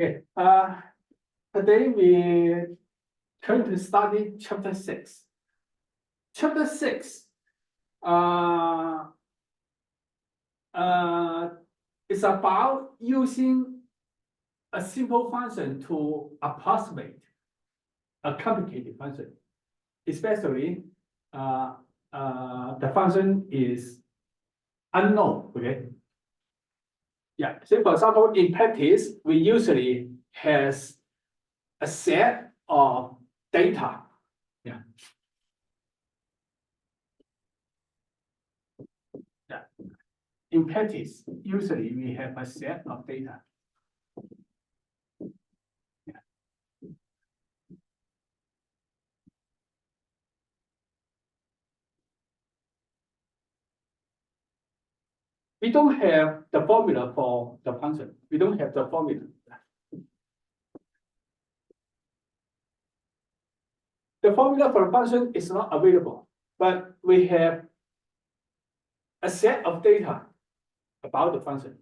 Okay. Today we turn to study chapter 6. Chapter 6 is about using a simple function to approximate a complicated function, especially the function is unknown. Okay. Yeah. So for example, in practice, we usually has a set of data. Yeah. Yeah. In practice, usually we have a set of data. Yeah. We don't have the formula for the function. We don't have the formula. The formula for the function is not available, but we have a set of data about the function.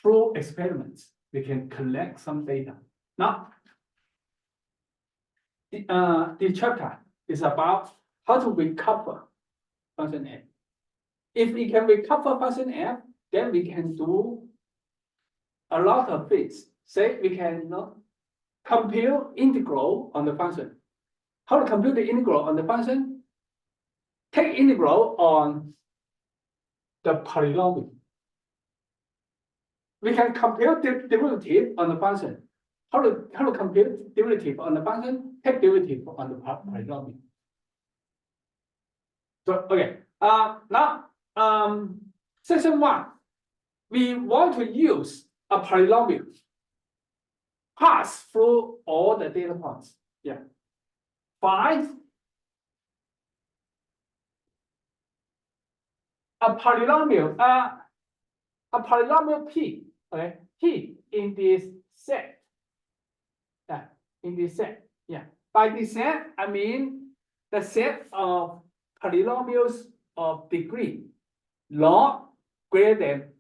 Through experiments, we can collect some data. Now, the chapter is about how to recover function f. If we can recover function f, then we can do a lot of things. Say we can compute integral on the function. How to compute the integral on the function? Take integral on the polynomial. We can compute the derivative on the function. How to compute derivative on the function? Take derivative on the polynomial. So okay. Now section 1, we want to use a polynomial pass through all the data points. Yeah. Find a polynomial p. Okay, p in this set. Yeah, in this set. Yeah. By this set, I mean the set of polynomials of degree log greater than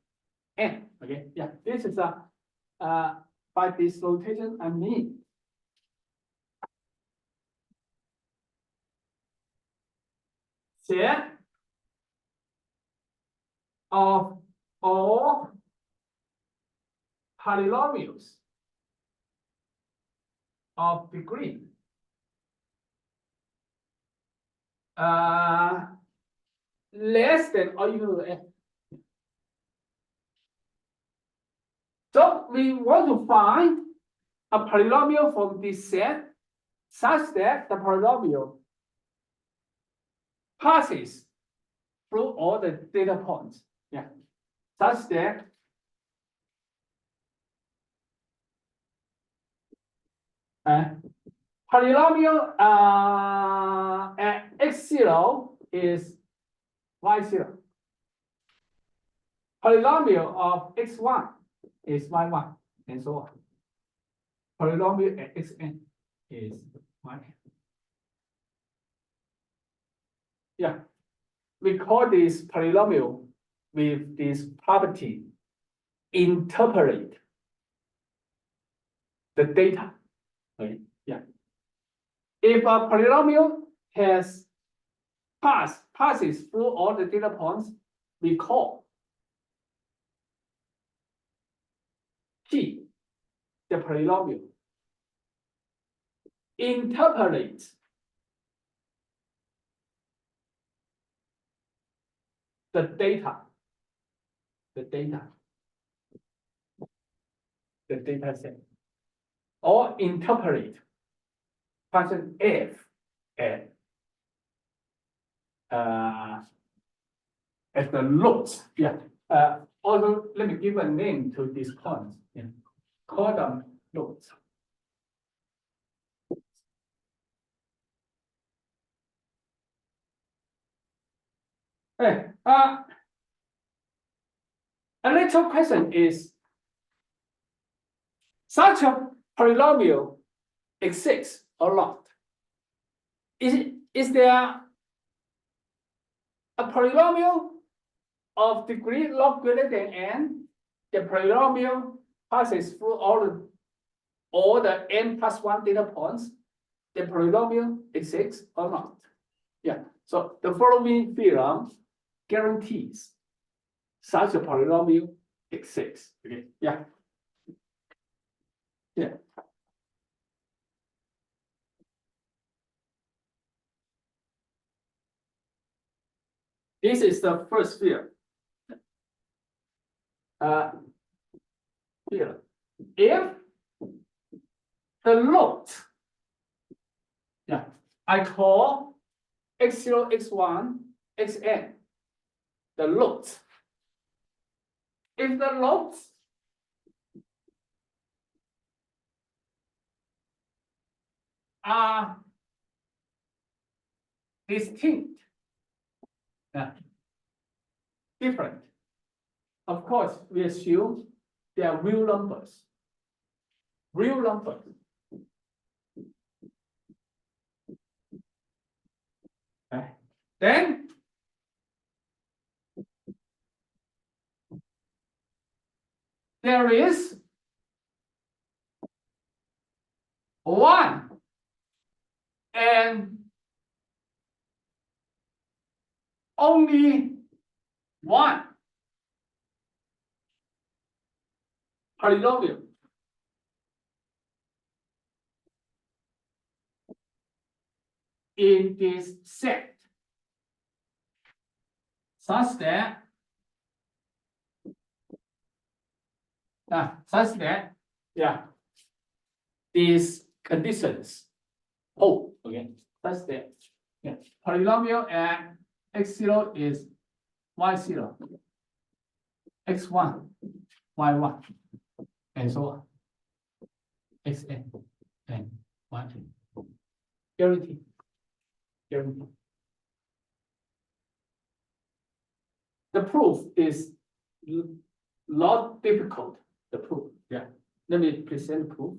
n. Okay. Yeah. This is by this notation, I mean set of all polynomials of degree less than or equal to n. So we want to find a polynomial from this set such that the polynomial passes through all the data points. Yeah. Such that polynomial at x0 is y0. Polynomial of x1 is y1, and so on. Polynomial at xn is yn. Yeah. We call this polynomial with this property interpolate the data. Okay. Yeah. If a polynomial passes through all the data points, we call P the polynomial interpolates the data set, or interpolate function f at the roots. Yeah. Also, let me give a name to these points. Yeah. Call them roots. Okay. A little question is, such a polynomial exists or not? Is there a polynomial of degree log greater than n? The polynomial passes through all the n plus 1 data points, the polynomial exists or not. Yeah. So the following theorem guarantees such a polynomial exists. Okay. Yeah. Yeah. This is the first theorem. Here, if the root, yeah, I call x0, x1, xn the root. If the roots are distinct, different, of course, we assume they are real numbers. Real numbers. Okay. Then there is one and only one polynomial in this set such that yeah, these conditions hold. Okay, such that yeah, polynomial at x0 is y0, x1, y1, and so on, xn and y2. Guarantee. Guarantee. The proof is not difficult. The proof. Yeah. Let me present proof.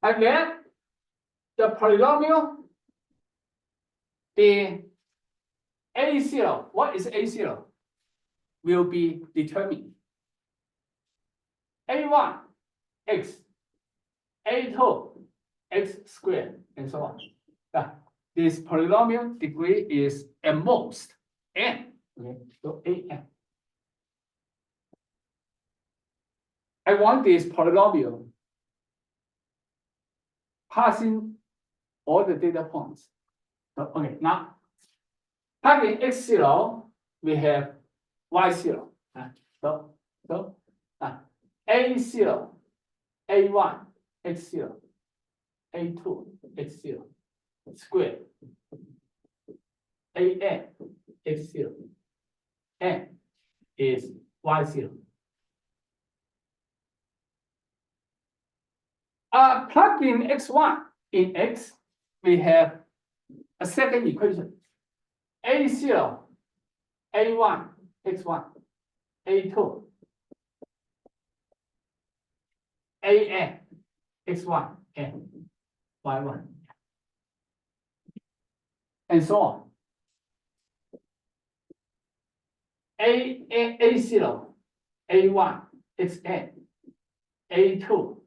Again, the polynomial, the A0, what is A0? Will be determined. A1, x, A2, x squared, and so on. This polynomial degree is at most n. Okay, so an. I want this polynomial passing all the data points. So, okay, now having x0, we have y0. So A0, A1, x0, A2, x0, squared, an, x0, n is y0. Plug in x1 in x, we have a second equation. A0, A1, x1, A2, an, x1, and y1, and so on. A0, A1, xn, A2,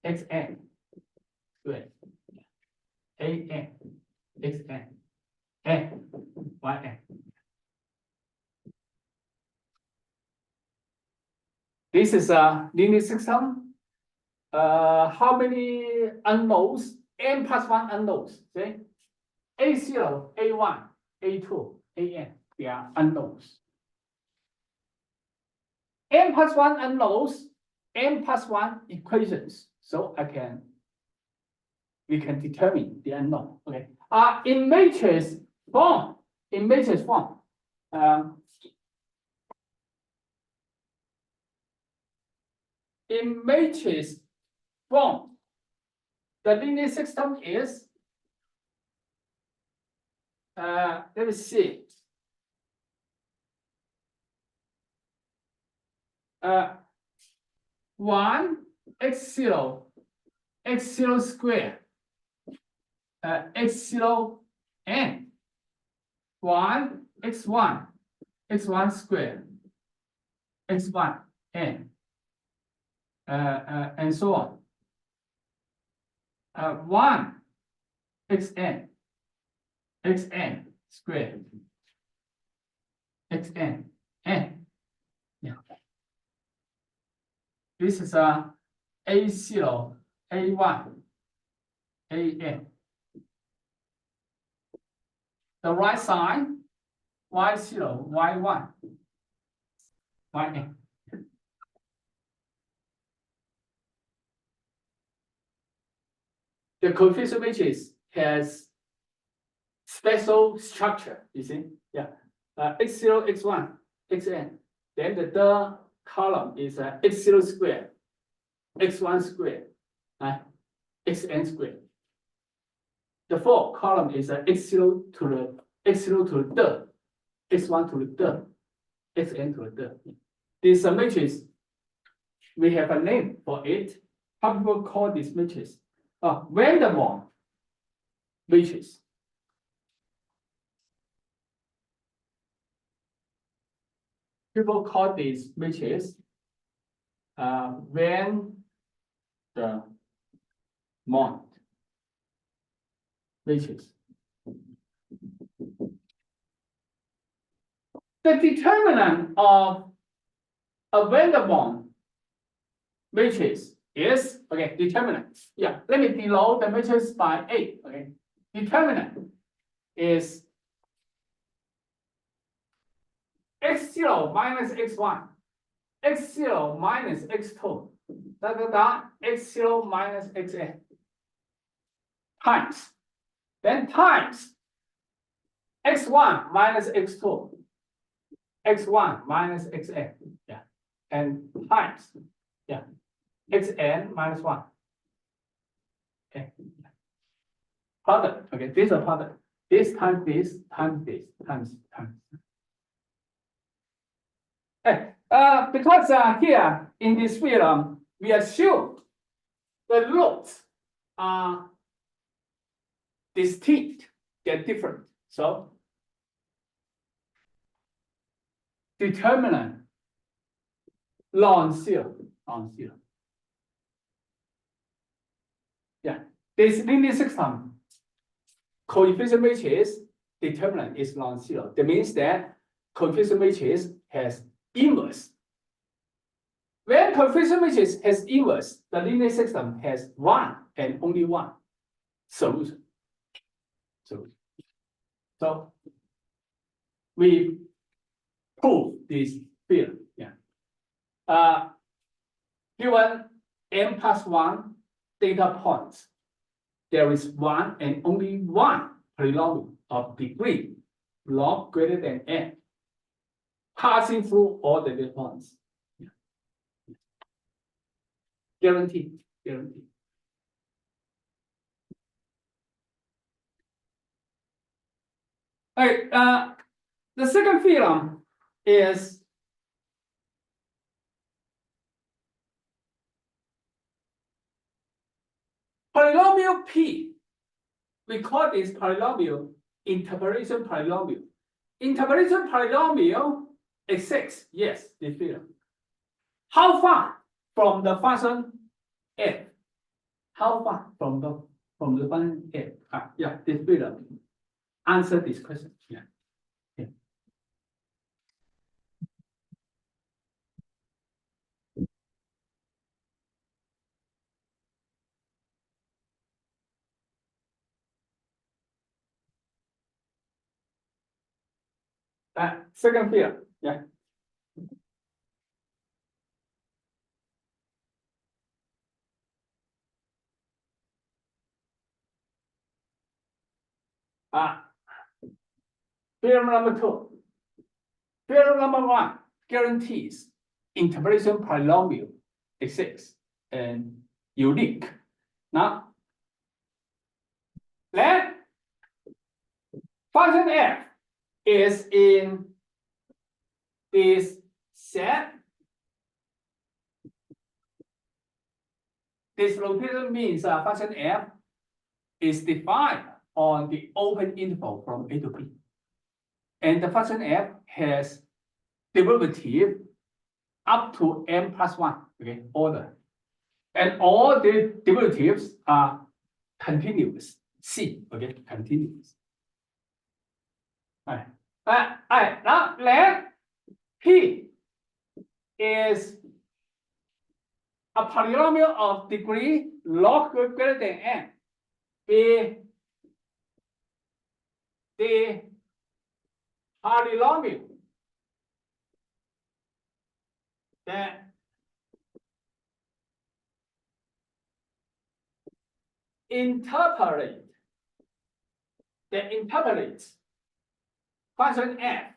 xn, squared, an, xn, n, yn. This is a linear system. How many unknowns? N plus 1 unknowns. See? A0, A1, A2, an, they are unknowns. N plus 1 unknowns, N plus 1 equations. So we can determine the unknown. Okay. In matrix form, the linear system is let me see. One x0 square x0 n 1 x1 square x1 n and so on. 1 xn square xn n. Yeah. This is a A0 A1 AN. The right side Y0 Y1 YN. The coefficient matrix has special structure, you see? Yeah. X0, X1, Xn. Then the third column is X0 square, X1 square, Xn square. The fourth column is X0 to the third, X1 to the third, Xn to the third. This matrix, we have a name for it. How people call this matrix? Van der Waals matrix. People call this matrix Van der Waals matrix. The determinant of a Van der Waals matrix is, okay, determinant. Yeah, let me denote the matrix by A. Okay, determinant is x0 minus x1, x0 minus x2, x0 minus xn times, then times x1 minus x2, x1 minus xn, yeah, and times, yeah, xn minus 1. Okay, product. Okay, this is a product. This times this times this times. Because here in this field, we assume the roots are distinct, they're different. So determinant non-zero. Yeah, this linear system coefficient matrix determinant is non-zero. That means that coefficient matrix has inverse. When coefficient matrix has inverse, the linear system has one and only one solution. So we prove this theorem. Yeah. Given n plus 1 data points, there is one and only one polynomial of degree log greater than n passing through all the data points. Yeah. Guaranteed. All right, the second theorem is polynomial P. We call this polynomial interpolation polynomial. Interpolation polynomial exists, yes, this theorem. How far from the function f? How far from the function f? Yeah, this theorem answer this question. Yeah. Second theorem. Yeah. Theorem number 2. Theorem number 1 guarantees interpolation polynomial exists and unique. Now, let function f is in this set. This notation means function f is defined on the open interval from A to B. And the function f has derivative up to n plus 1, okay, order. And all the derivatives are continuous, C, okay, continuous. All right. Now let P is a polynomial of degree log greater than n. Be the polynomial that interpolates function f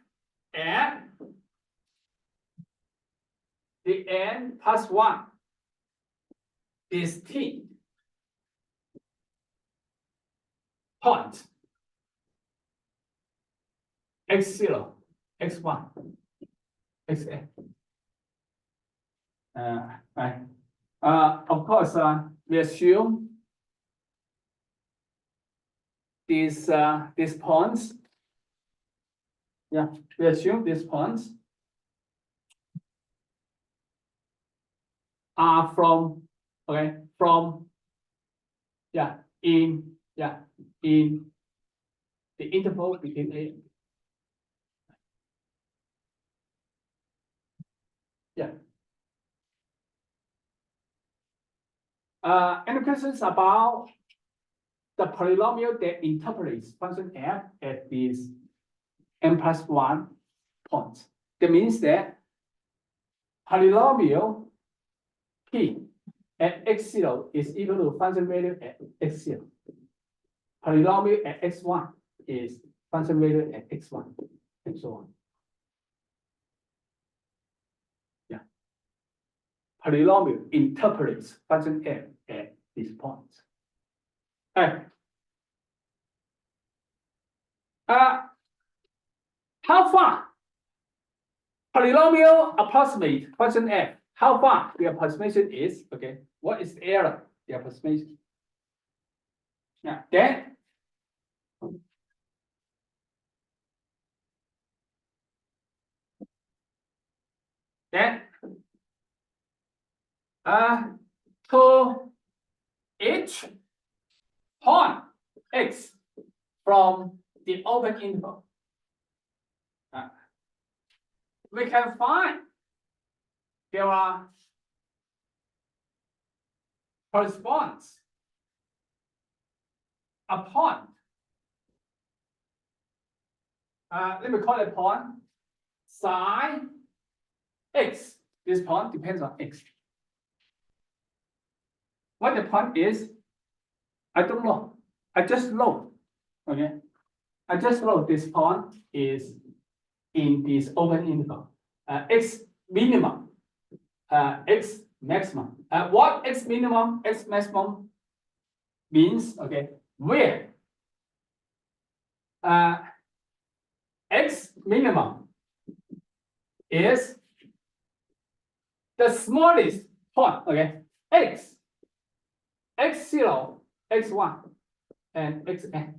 at the n plus 1 distinct point x0, x1, xn. Right. Of course, we assume these points. Yeah, we assume these points are from in the interval between A. Yeah. Any questions about the polynomial that interpolates function f at these n plus 1 points? That means that polynomial p at x0 is equal to function value at x0. Polynomial at x1 is function value at x1, and so on. Yeah. Polynomial interpolates function f at these points. All right. How far polynomial approximate function f? How far the approximation is? Okay. What is the error? The approximation. Yeah. Then to each point x from the open interval, we can find there are corresponds a point. Let me call it point psi x. This point depends on x. What the point is, I don't know. I just know. Okay. I just know this point is in this open interval. X minimum, x maximum. What x minimum, x maximum means? Okay, where x minimum is the smallest point. Okay, x0, x1, and xn.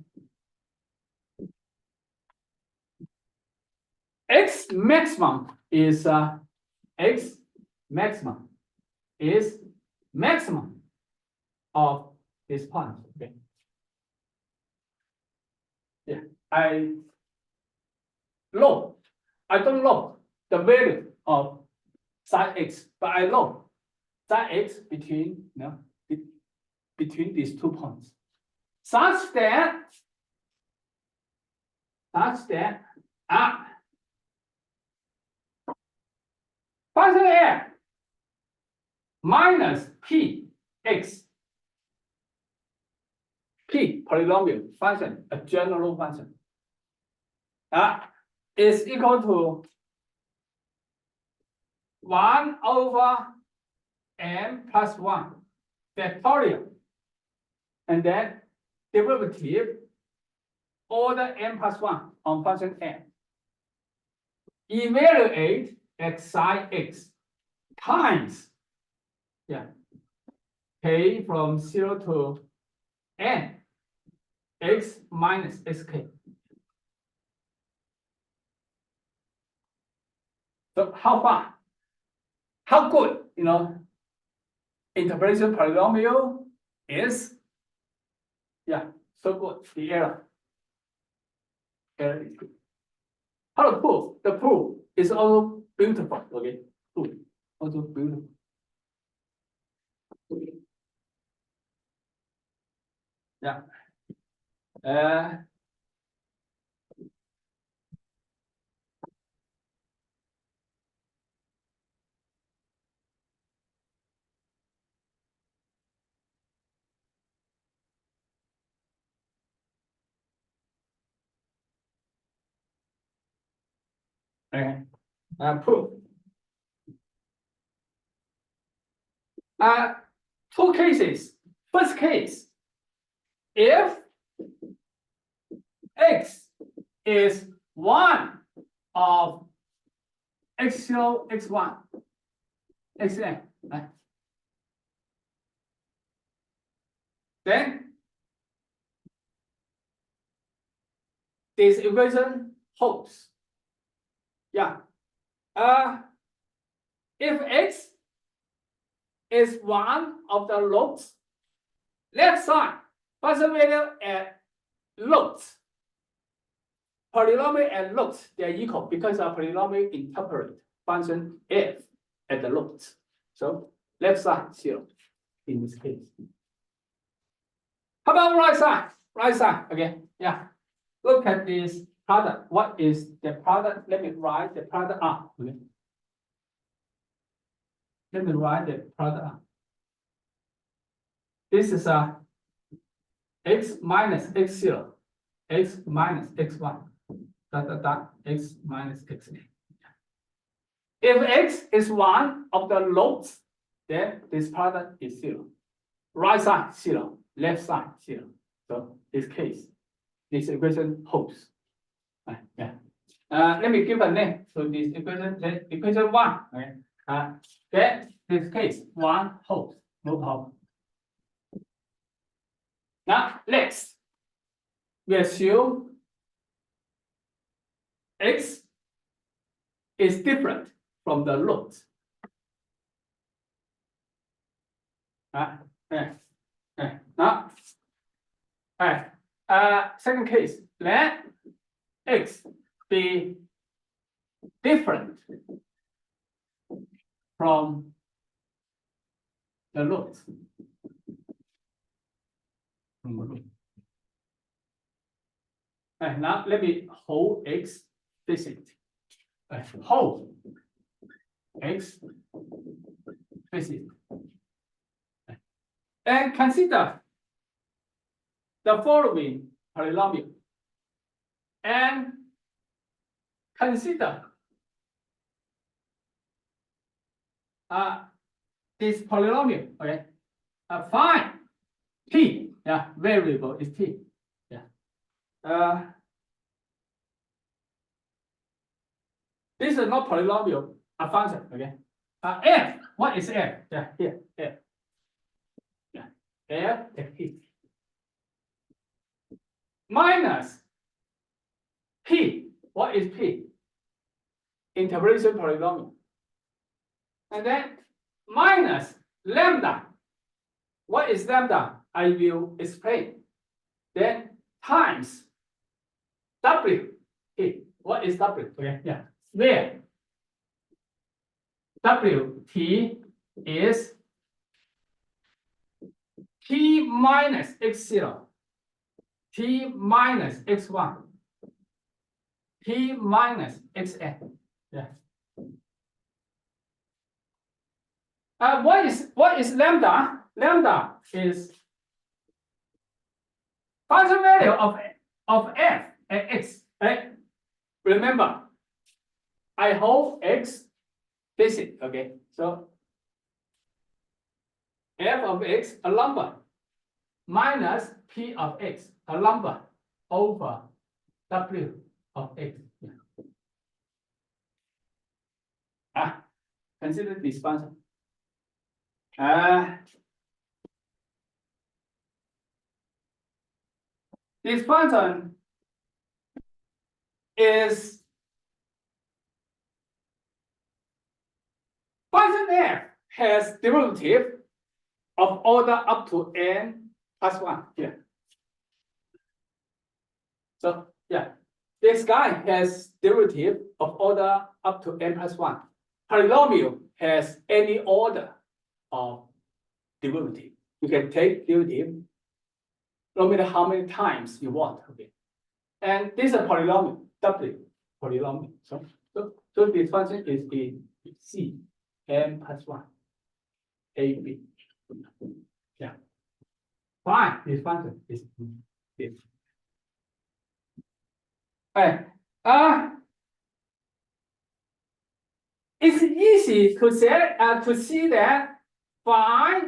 X maximum is x maximum is maximum of this point. Okay. Yeah, I don't know the value of psi x, but I know psi x between between these 2 points, such that function f minus p x, p polynomial function, a general function, is equal to 1 over n plus 1 factorial, and then derivative order n plus 1 on function n. Evaluate x psi x times, k from 0 to n, x minus sk. So how far? How good, interpolation polynomial is? So good. The error is good. How to prove? The proof is also beautiful. Okay, proof also beautiful. Proof. Two cases. First case, if x is one of x0, x1, xn, right? Then this equation holds. If x is one of the lobes, left side function value at lobes, polynomial and lobes, they are equal because our polynomial interpret function f at the lobes. So left side 0 in this case. How about right side? Right side again. Look at this product. What is the product? Let me write the product up. Okay. Let me write the product up. This is x minus x0, x minus x1, x minus xn. If x is one of the lobes, then this product is 0. Right side 0, left side 0. So this case, this equation holds. Let me give a name to this equation. Equation 1. Okay. Then this case 1 holds. No problem. Now next, we assume x is different from the lobes. Now, second case, let x be different from the lobes. Now let me hold x visit. Hold x visit. And consider the following polynomial. And consider this polynomial. Okay. Find t. Variable is t. This is not polynomial, a function. Okay. F. What is f? Here. F. F is p. Minus p. What is p? Interpolation polynomial. And then minus lambda. What is lambda? I will explain. Then times w. T. What is w? Okay. Where w t is t minus x0, t minus x1, t minus xn. What is lambda? Lambda is function value of f at x. Right? Remember, I hold x visit. Okay, so f of x, a number, minus p of x, a number, over W of x. Consider this function. This function is function f has derivative of order up to n plus 1 here. So yeah, this guy has derivative of order up to n plus 1. Polynomial has any order of derivative. You can take derivative no matter how many times you want. Okay. And this is a polynomial, W polynomial. So this function is in C n plus 1 a b. Yeah. Fine. This function is this. It's easy to see that phi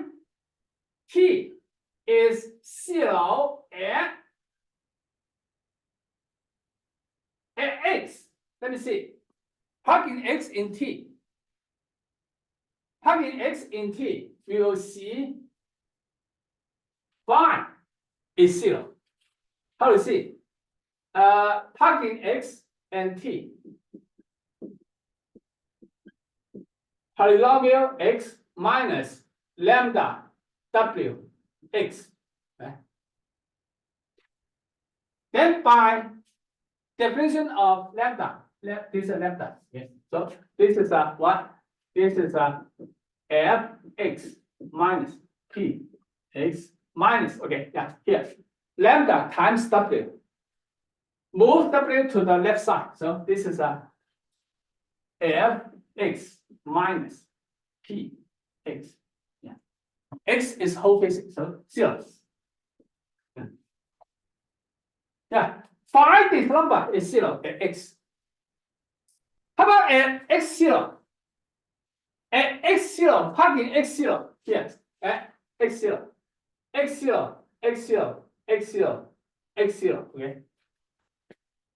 t is 0 at x. Let me see. Plugging x in t. Plugging x in t, we will see phi is 0. How to see? Plugging x and t. Polynomial x minus lambda w x. Right? Then by definition of lambda, this is a lambda. Yes. So this is a what? This is a f x minus p x minus. Okay, yeah, here lambda times w. Move w to the left side. So this is a f x minus p x. Yeah, x is whole basic, so 0. Yeah, find this number is 0 at x. How about at x0? At x0, plug in x0. Yes, at x0, x0, x0, x0, x0. Okay.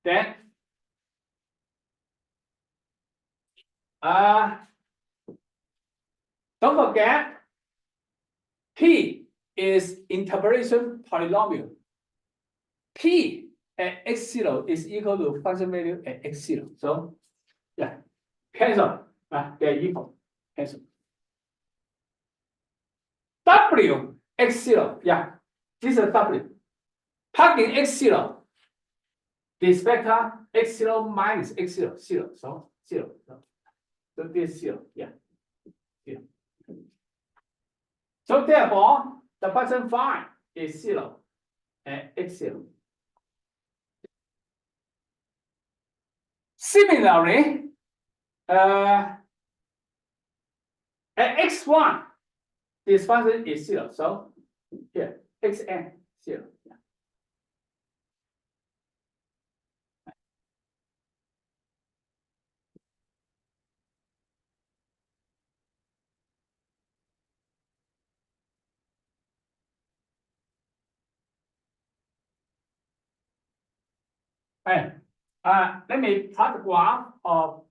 Then don't forget p is interpolation polynomial. P at x0 is equal to function value at x0. So yeah, cancel. They're equal. Cancel. W x0. Yeah, this is W. Plug in x0. This vector x0 minus x0, 0. So 0. So this is 0. Yeah. 0. So therefore, the function phi is 0 at x0. Similarly, at x1, this function is 0. So here, xn 0. Yeah. And let me plot the graph of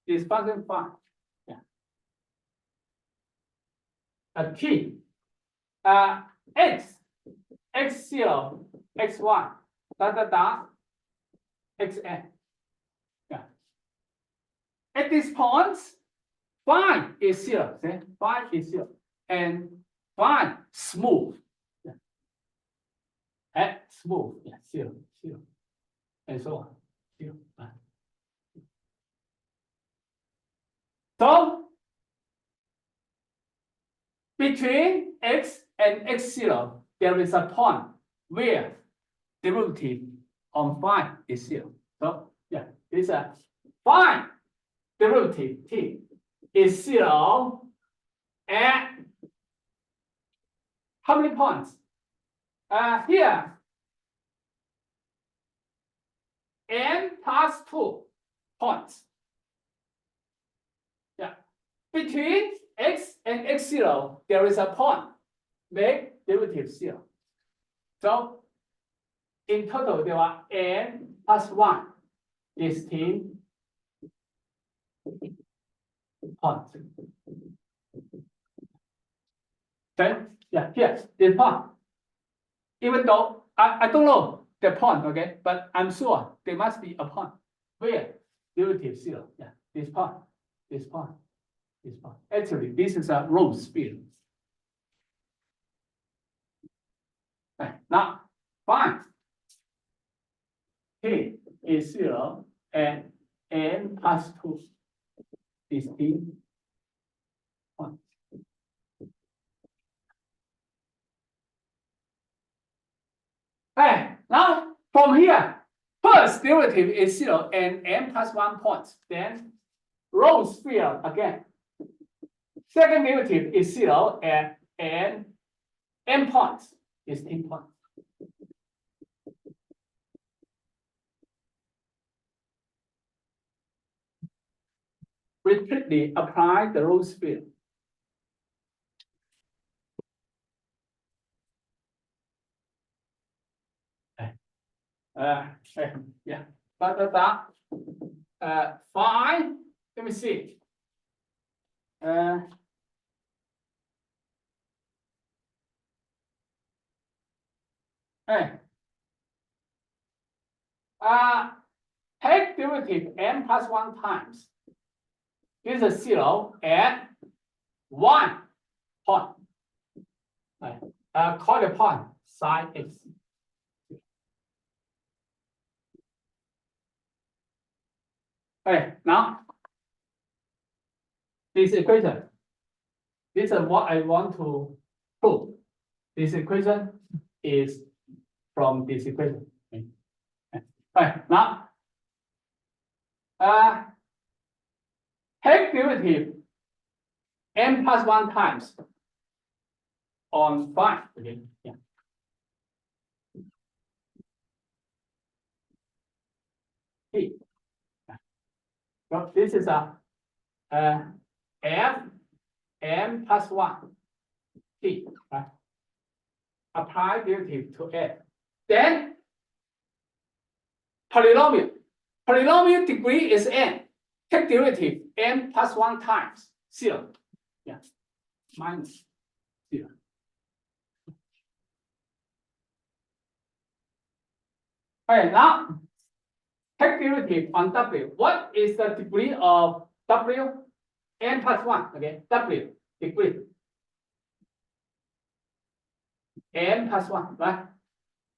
this function phi. Yeah. T x x0 x1 xn. Yeah. At this point, phi is 0. See? Phi is 0. And phi smooth. Yeah. At smooth. Yeah, 0, 0. And so on. 0. So between x and x0, there is a point where derivative on phi is 0. So yeah, this phi derivative t is 0 at how many points? Here n plus 2 points. Yeah, between x and x0, there is a point make derivative 0. So in total there are n plus 1 distinct points. Then, yeah, here, this point. Even though I don't know the point, okay, but I'm sure there must be a point where derivative 0. Yeah, this point, this point, this point. Actually, this is a Rolle's field. Okay, now, find t is 0 and n plus 2 distinct points. Okay, now from here, first derivative is 0 and n plus 1 points. Then Rolle's field again. Second derivative is 0 and n points is 10 points. Repeatedly apply the Rolle's field. Yeah, fine. Let me see. Take derivative n plus 1 times. This is 0 and 1 point. Call the point sine x. Okay, now this equation. This is what I want to prove. This equation is from this equation. Okay, now take derivative n plus 1 times on 5. Okay, yeah. T. So this is a f n plus 1 t. Right? Apply derivative to f. Then polynomial. Polynomial degree is n. Take derivative n plus 1 times 0. Yeah. Minus 0. Okay, now take derivative on w. What is the degree of w? N plus 1. Okay, w degree. N plus 1, right?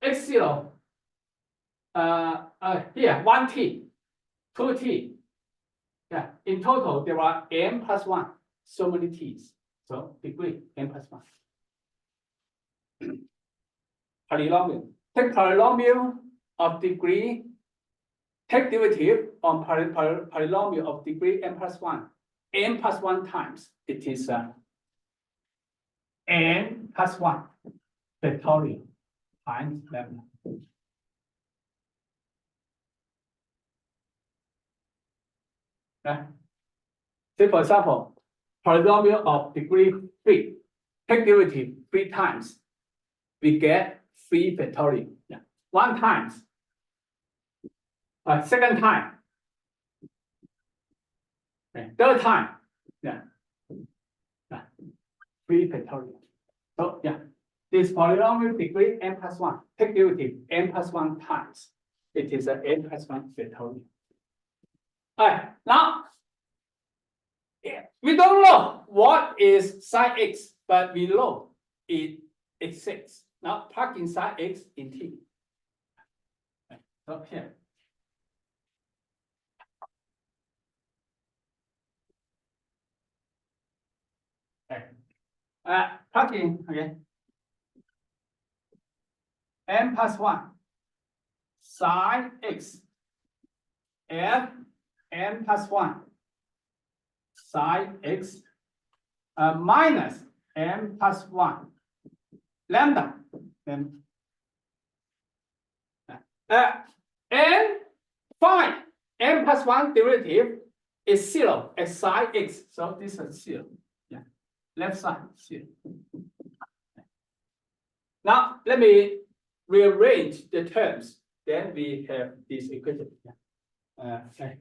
X0. Here 1t, 2t. Yeah, in total there are n plus 1. So many t's. So degree n plus 1. Polynomial. Take polynomial of degree. Take derivative on polynomial of degree n plus 1. N plus 1 times. It is n plus 1 factorial times lambda. Say for example, polynomial of degree 3. Take derivative 3 times. We get 3 factorial. Yeah. 1 times. Second time. Okay. Third time. Yeah. 3 factorial. So yeah. This polynomial degree n plus 1. Take derivative n plus 1 times. It is an n plus 1 factorial. All right. Now, we don't know what is sine x, but we know it is 6. Now, plug in sine x in t. So here. Okay. Plug in, okay. N plus 1 sine x f n plus 1 sine x minus n plus 1 lambda. Then n fine n plus 1 derivative is 0 at sine x. So this is 0. Yeah. Left side 0. Now let me rearrange the terms, then we have this equation. Okay.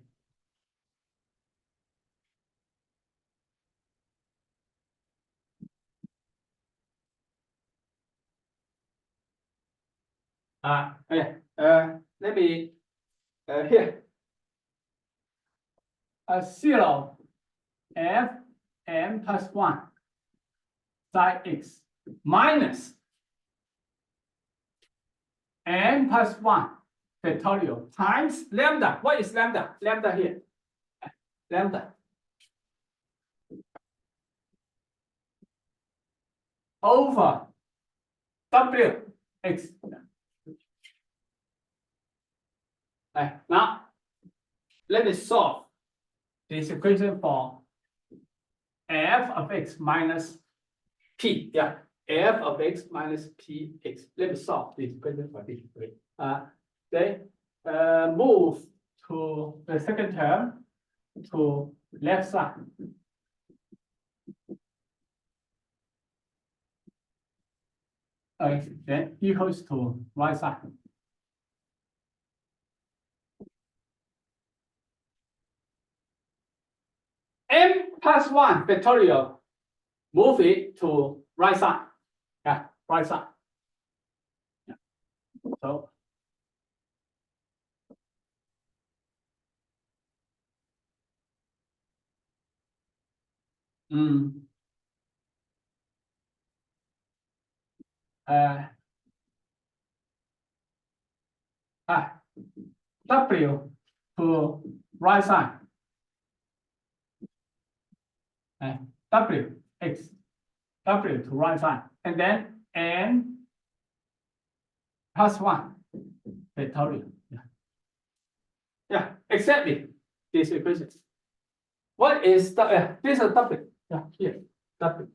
Okay. Let me here. 0 f m plus 1 sine x minus n plus 1 factorial times lambda. What is lambda? Lambda here. Lambda over w x. Now, let me solve this equation for f of x minus p. Yeah, f of x minus px. Let me solve this equation for this way. Then move to the second term to left side. Then equals to right side. M plus 1 factorial, move it to right side. Yeah, right side. Yeah. So W to right side. W x W to right side, and then n plus 1 factorial. Yeah, exactly this equation. What is the this is W? Yeah, here W.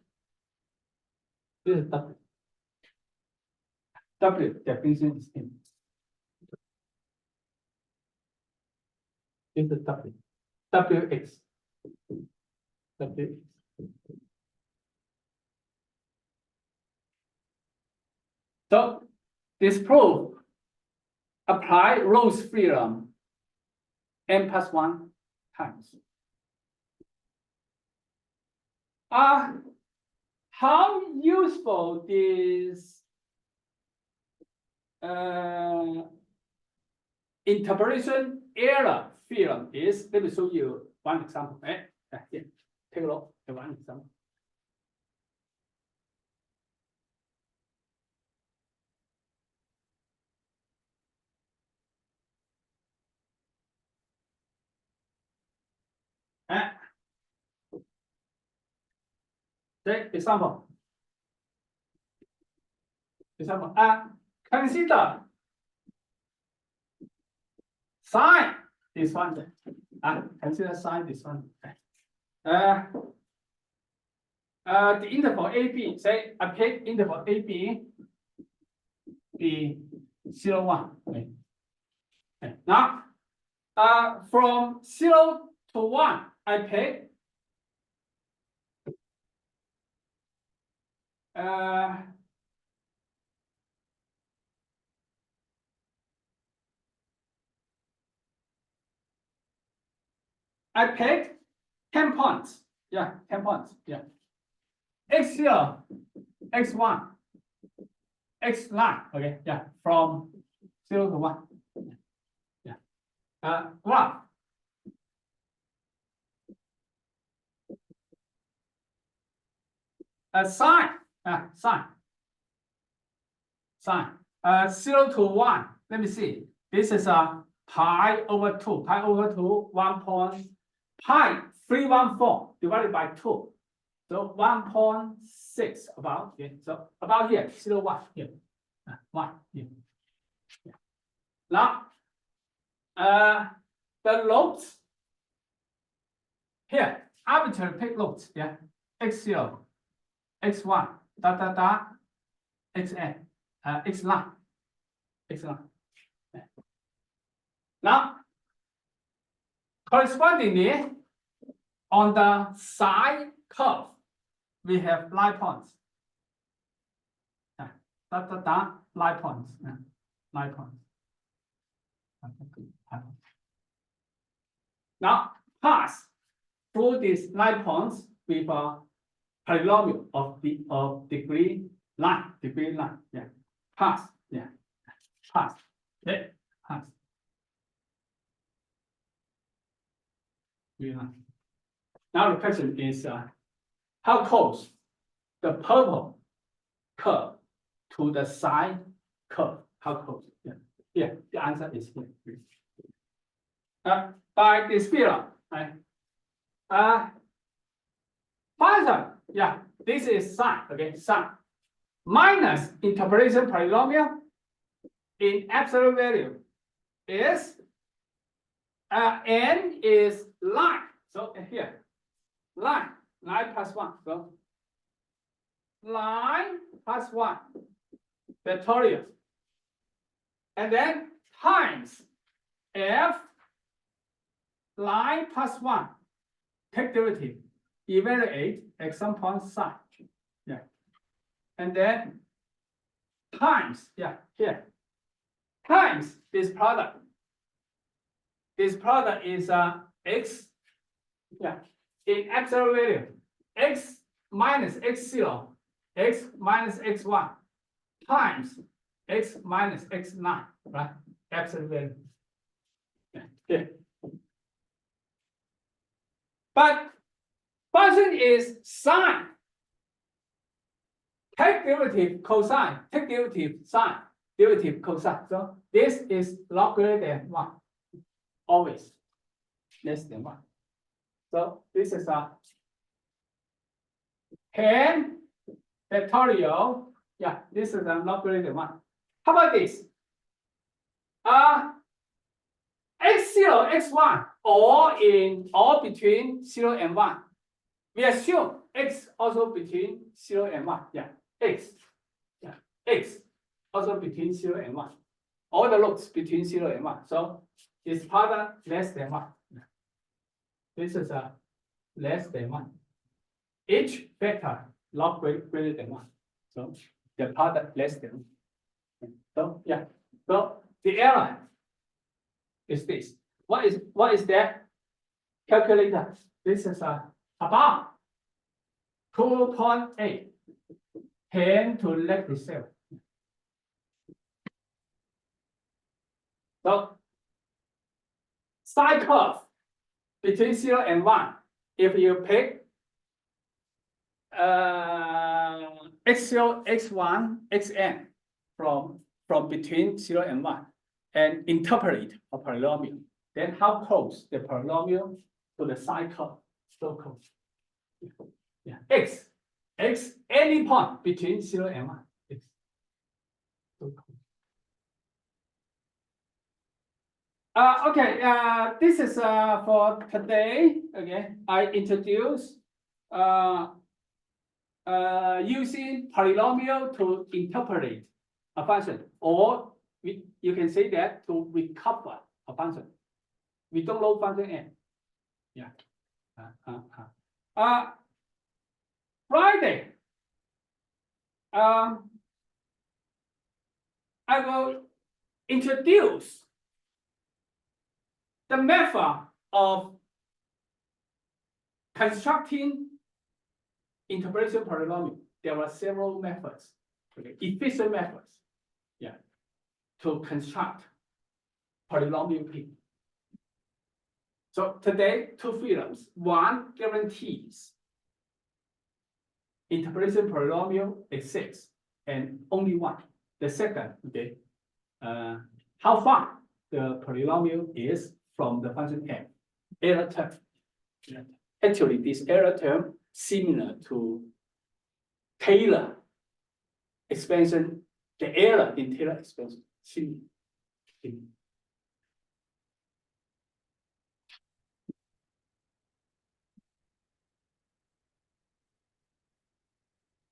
This is W. W definition is in. This is W. Wx. Wx. So this proof apply Rolle's theorem n plus 1 times. How useful this interpolation error theorem is? Let me show you one example. Here, take a look at one example. Take example. Consider sine this one. Consider sine this one. The interval AB, say I pick interval AB be 0, 1. Okay. Now, from 0 to 1, I pick I pick 10 points. Yeah, 10 points. Yeah. X0, X1, X9. Okay. Yeah. From 0 to 1. Yeah. Graph. Sine. Sine. 0 to 1. Let me see. This is pi over 2. Pi over 2, 1 point. Pi 314 divided by 2. So 1.6 about here. So about here, 0, 1 here. 1 here. Yeah. Now, the lobes here, arbitrary pick lobes. Yeah. X0, X1, Xn, X9, X9. Yeah. Now, correspondingly, on the side curve, we have line points. 9 points. 9 points. Now pass through these 9 points with a polynomial of degree 9. Yeah. Pass. Yeah. Pass. Okay. Pass. Now the question is how close the purple curve to the sine curve? How close? Yeah. Yeah. The answer is here. By this theorem, right? Function, yeah, this is sine, okay, sine minus interpolation polynomial in absolute value is n is line. So here, line plus 1. So line plus 1 factorial, and then times f line plus 1 take derivative, evaluate at some point sine. Yeah. And then times, yeah, here. Times this product. This product is x, yeah, in absolute value. X minus x0, x minus x1 times x minus x9, right? Absolute value. Yeah. Here. But function is sine. Take derivative cosine, take derivative sine, derivative cosine. So this is log greater than 1. Always less than 1. So this is a 10 factorial. Yeah, this is a log greater than 1. How about this? X0, x1, or between 0 and 1. We assume x also between 0 and 1. Yeah, x. Yeah, x also between 0 and 1. All the loops between 0 and 1. So it's product less than 1. This is a less than 1. Each vector log greater than 1. So the product less than 1. So yeah. So the error is this. What is that? Calculator. This is about 2.8, 10 to the negative 7. So sine curve between 0 and 1. If you pick x0, x1, xn from between 0 and 1 and interpolate a polynomial, then how close the polynomial to the sine curve? So close. Yeah, x any point between 0 and 1. X. So close. Okay, this is for today. Okay, I introduce using polynomial to interpolate a function, or you can say that to recover a function. We don't know function n. Yeah. Friday, I will introduce the method of constructing interpolation polynomial. There are several methods, okay, efficient methods, yeah, to construct polynomial P. So today, 2 theorems. One guarantees interpolation polynomial exists, and only one. The second, okay, how far the polynomial is from the function f, error term. Actually, this error term similar to Taylor expansion, the error in Taylor expansion.